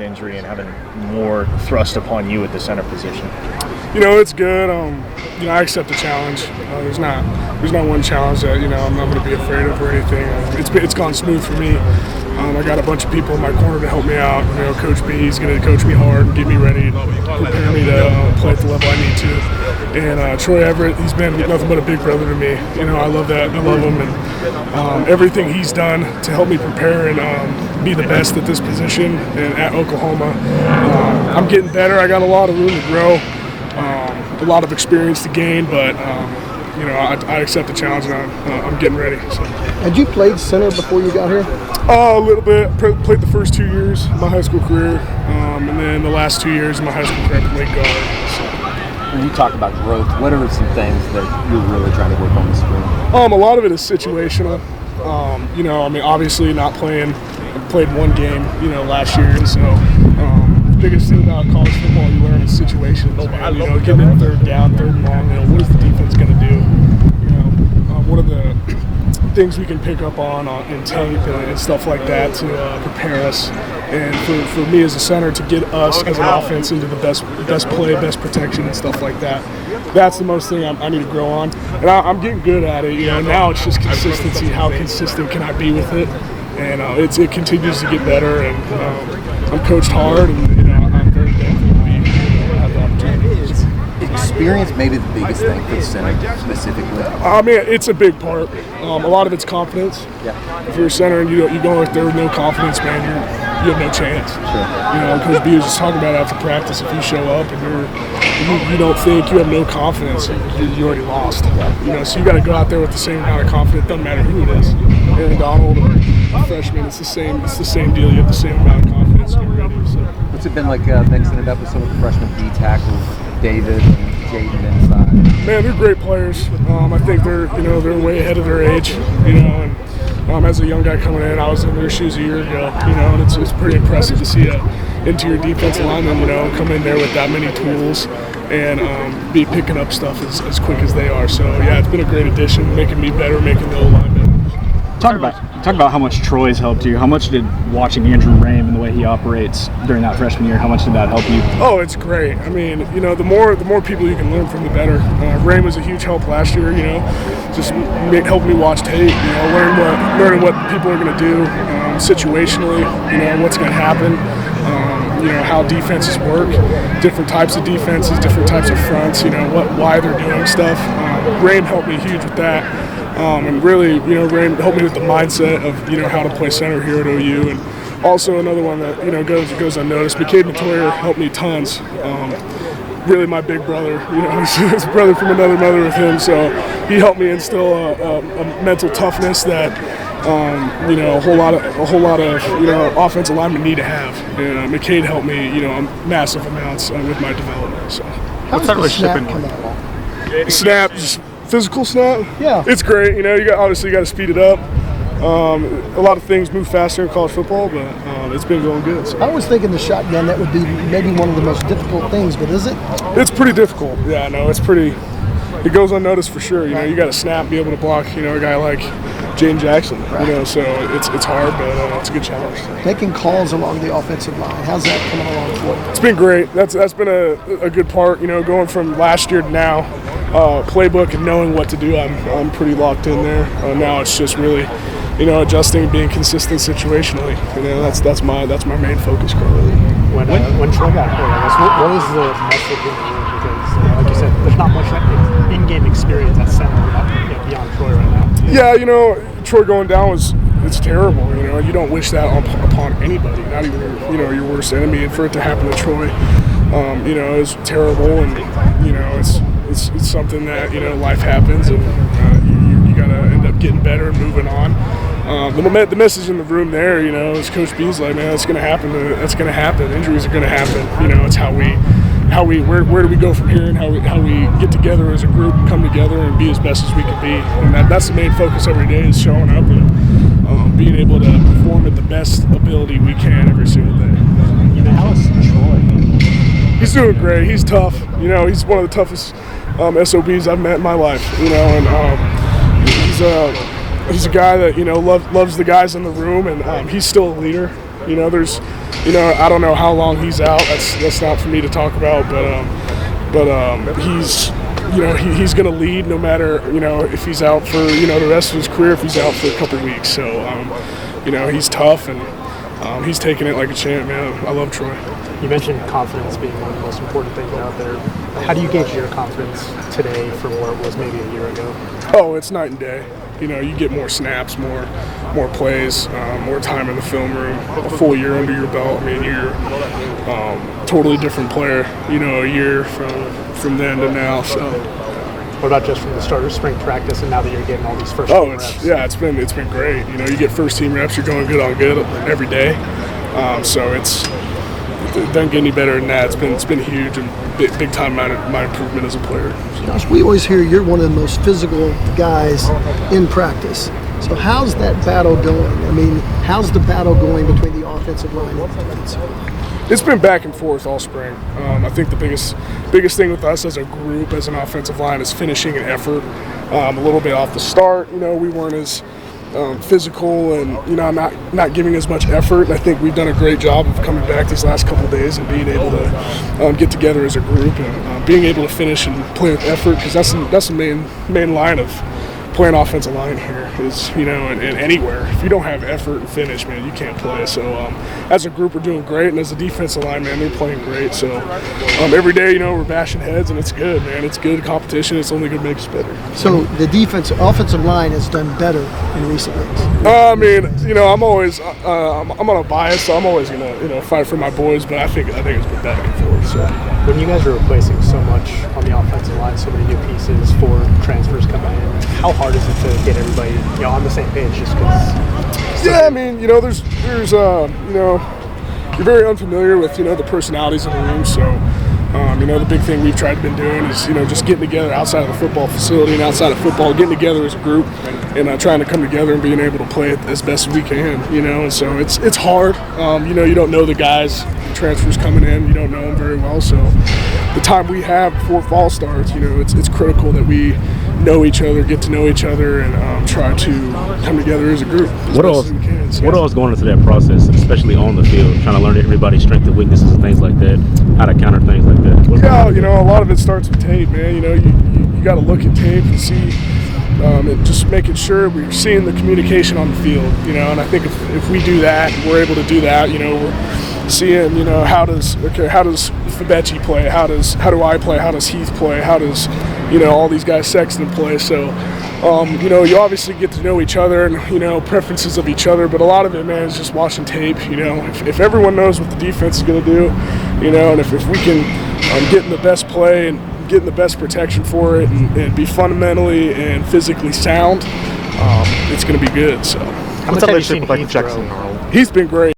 injury and having more thrust upon you at the center position? It's good. I accept the challenge. There's not one challenge that I'm not going to be afraid of or anything. It's gone smooth for me. I got a bunch of people in my corner to help me out. Coach B, he's going to coach me hard and get me ready, prepare me to play at the level I need to. And Troy Everett, he's been nothing but a big brother to me. I love that. I love him, and everything he's done to help me prepare and be the best at this position and at Oklahoma. I'm getting better. I got a lot of room to grow, a lot of experience to gain, but I accept the challenge and I'm getting ready. So. Had you played center before you got here? A little bit. Played the first 2 years of my high school career, and then the last 2 years of my high school career I played guard. So. When you talk about growth, what are some things that you're really trying to work on this spring? A lot of it is situational. Obviously not playing. I played one game, last year, so the biggest thing about college football you learn is situations. And, getting in third down, third and long. What is the defense going to do? What are the things we can pick up on in tape and stuff like that to prepare us, and for me as a center to get us as an offense into the best play, best protection and stuff like that. That's the most thing I need to grow on, and I'm getting good at it. Now it's just consistency. How consistent can I be with it? And it continues to get better, and I'm coached hard, and I'm very thankful to have the opportunity. Experience maybe the biggest thing for the center specifically? It's a big part. A lot of it's confidence. Yeah. If you're a center and you go out there with no confidence, man, you have no chance. Sure. Coach B was just talking about after practice, if you show up and you don't think, you have no confidence, you already lost. So you got to go out there with the same amount of confidence. Doesn't matter who it is. And Donald or a freshman, it's the same deal. You have the same amount of confidence and you're ready. So. What's it been like mixing it up with some of the freshman D tackles, David and Jaden inside? Man, they're great players. I think they're way ahead of their age. And as a young guy coming in, I was in their shoes a year ago. And it's pretty impressive to see an interior defensive lineman, come in there with that many tools and be picking up stuff as quick as they are. So yeah, it's been a great addition, making me better, making the O-line better. Talk about how much Troy's helped you. How much did watching Andrew Rame and the way he operates during that freshman year, how much did that help you? Oh, it's great. The more people you can learn from, the better. Rame was a huge help last year. Just helped me watch tape. Learning what people are going to do situationally. What's going to happen. How defenses work, different types of defenses, different types of fronts. Why they're doing stuff. Rame helped me huge with that. And really, Rame helped me with the mindset of, how to play center here at OU. And also another one that, goes unnoticed, McCade Matoyer helped me tons. Really my big brother, his brother from another mother with him. So he helped me instill a mental toughness that, a whole lot of offensive linemen need to have. And McCade helped me, massive amounts with my development. So. What's that relationship coming along? Snap, just physical snap? Yeah. It's great. You got to speed it up. A lot of things move faster in college football, but it's been going good. So. I was thinking the shotgun, that would be maybe one of the most difficult things, but is it? It's pretty difficult. Yeah, no, it goes unnoticed for sure. You got to snap, be able to block, a guy like Jaden Jackson. Right. So it's hard, but it's a good challenge. Making calls along the offensive line, how's that coming along for you? It's been great. That's been a good part. Going from last year to now, playbook and knowing what to do, I'm pretty locked in there. Now it's just really, adjusting and being consistent situationally. That's my main focus currently. When Troy got hurt, I guess, what was the message in the room? Because, like you said, there's not much in-game experience at center beyond Troy right now. Yeah, Troy going down it's terrible. You don't wish that upon anybody, not even your worst enemy. And for it to happen to Troy, is terrible. And it's something that life happens, and you gotta end up getting better and moving on. The message in the room there, is Coach B's like, man, that's gonna happen. That's gonna happen. Injuries are gonna happen. It's how we where do we go from here, and how we get together as a group, come together, and be as best as we can be. And that's the main focus every day, is showing up and being able to perform at the best ability we can every single day. How is Troy? He's doing great. He's tough. He's one of the toughest SOBs I've met in my life. He's a guy that loves the guys in the room, and he's still a leader. You know, I don't know how long he's out. That's not for me to talk about, but he's. You know, he's going to lead no matter, you know, if he's out for, you know, the rest of his career, if he's out for a couple weeks. So, you know, he's tough and he's taking it like a champ, man. I love Troy. You mentioned confidence being one of the most important things out there. How do you gauge your confidence today from where it was maybe a year ago? Oh, it's night and day. You know, you get more snaps, more plays, more time in the film room, a full year under your belt. I mean, you're totally different player, you know, a year from then to now. So, what about just from the start of spring practice and now that you're getting all these first team reps? It's been great. You know, you get first team reps, you're going good on good every day. So it doesn't get any better than that. It's been huge and big time my improvement as a player. Josh, we always hear you're one of the most physical guys in practice. So how's that battle going? I mean, how's the battle going between the offensive line and the defensive line? It's been back and forth all spring. I think the biggest thing with us as a group, as an offensive line, is finishing and effort. A little bit off the start, you know, we weren't as physical and, you know, not giving as much effort. And I think we've done a great job of coming back these last couple of days and being able to get together as a group and being able to finish and play with effort, because that's the main line of playing offensive line here is, you know, and anywhere. If you don't have effort and finish, man, you can't play. So as a group, we're doing great, and as a defensive line, man, they're playing great. So every day, you know, we're bashing heads, and it's good, man. It's good competition. It's only going to make us better. So the offensive line has done better in recent weeks. I mean, you know, I'm always I'm on a bias, so I'm always gonna, you know, fight for my boys. But I think it's been back and forth. So when you guys are replacing so much on the offensive line, so many new pieces for transfers coming in, how hard is it to get everybody, you know, on the same page? Just because. Yeah, I mean, you know, there's you know, you're very unfamiliar with, you know, the personalities in the room. So, you know, the big thing we've tried to been doing is, you know, just getting together outside of the football facility and outside of football, getting together as a group and trying to come together and being able to play it as best as we can, you know. And so it's hard. You know, you don't know the guys, the transfers coming in, you don't know them very well. So the time we have before fall starts, you know, it's critical that we know each other, get to know each other, and try to come together as a group. What else going into that process, especially on the field, trying to learn everybody's strengths and weaknesses and things like that, how to counter things like that? Yeah, you know, a lot of it starts with tape, man. You know, you got to look at tape and see, and just making sure we're seeing the communication on the field, you know. And I think if we do that, we're able to do that, you know, we're seeing, you know, how does Fabechi play, how do I play, how does Heath play, how does, you know, all these guys Sexton play. So you know, you obviously get to know each other and, you know, preferences of each other, but a lot of it, man, is just watching tape. You know, if everyone knows what the defense is going to do, you know, and if we can get in the best play and getting the best protection for it and be fundamentally and physically sound, it's going to be good. So How much have you seen Heath grow? He's been great.